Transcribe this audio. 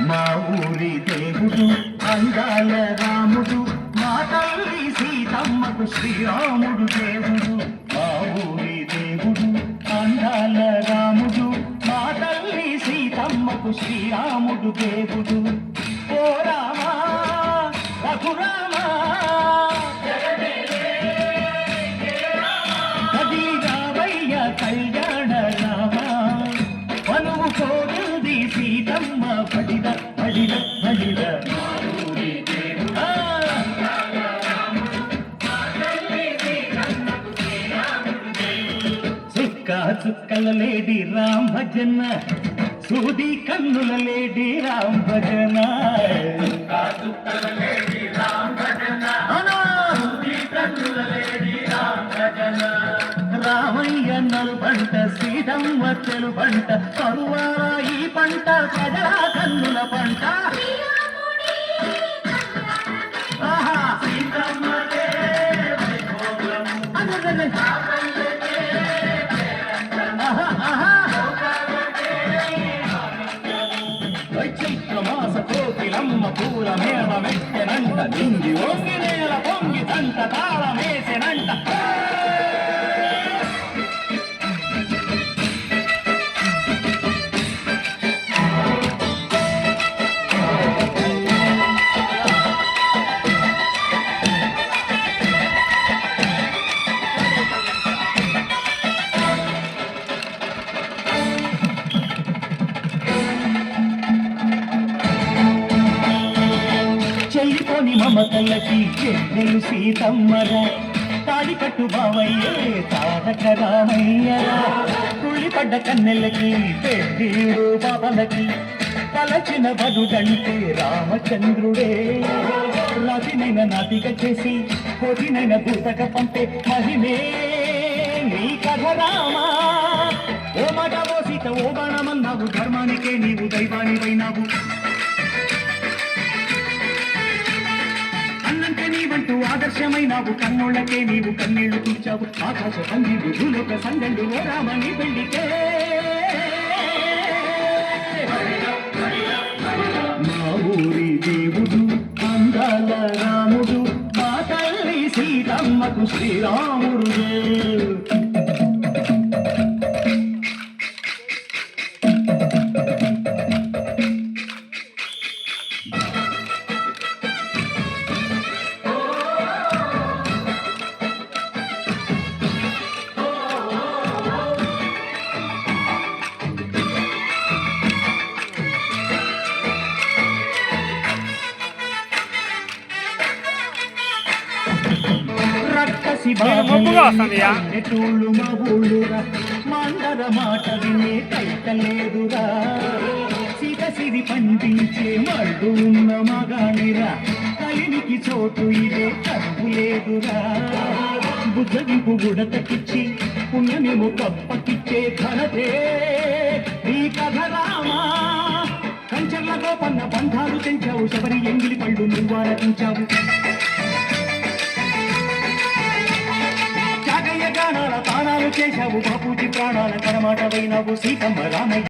మా ఊరి దేవుడు అందాల రాముడు, మా తల్లి సీతమ్మకు శ్రీరాముడు దేవుడు. మా ఊరి దేవుడు అందాల రాముడు, మా తల్లి సీతమ్మకు శ్రీరాముడు దేవుడు. ఓ రామా రఘురామా కది రావయ్య కళ్యాణ రామా, పలువు కోరుంది సీతమ్మ పడిద పడిద పడిద. చుక్కల లేడి రామ్ భజన, సూది కన్నుల లేడి రామ్ భజన. రామయ్య నలు పంట సీతమ్మ తెలు పంట, కరువారా ఈ పంట ప్రజల కన్నుల పంట. చైత్రమాస కోకిలమ్మ పూల మేళ మెట్టెనంట, నింగి ఓంగి నేల పొంగి తంట తాళమేసెనంట. చెల్లిపోని మమతలకి చెల్లెలు సీతమ్మరా, తాడి కట్టు బావయ్యే తారక రామయ్యరా. కుళ్ళిపడ్డ కన్నెలకి పెద్దీడు బాబలకి, పలచిన బదుడంటే రామచంద్రుడే. రతినైన నాటిక చేసి కోటినైన దూతక పంపే మహిమే నీ కథ రామా. ఓ మాట ఓ సీత ఓ బాణమన్నావు, ధర్మానికే నీవు దైవానివైనావు. అన్నంటే నీవంటూ ఆదర్శమైనావు, కన్నోళ్ళకే నీవు కన్నీళ్లు తుడిచావు. ఆకాశ పందిడు భూలోక సందళ్ళు ఓ రామని పెళ్లికే. మా ఊరి దేవుడు అందాల రాముడు, మా తల్లి సీతమ్మకు శ్రీరాముడు. నెటూళ్ళు మా ఊళ్ళురా, మందర మాట వినే కైకలేదురా. సిరి పండించే మళ్ళు ఉన్న మగానిరా, కలినికి చోటు ఇదే కరువు లేదురా. బుద్ధగింపు గుడతకిచ్చి పుణ్యమేమో కప్పకిచ్చే ఘనతే ఈ కథ రామా. కంచర్ల గోపన్న బంధాలు తెంచావు, శబరి ఎంగిలి పళ్ళు నువ్వు ఆరగించావు. గానాల తానాలు చేశావు, బాపూజీ ప్రాణాల కరమాటవైనావు. సీతమ్మ రామయ్య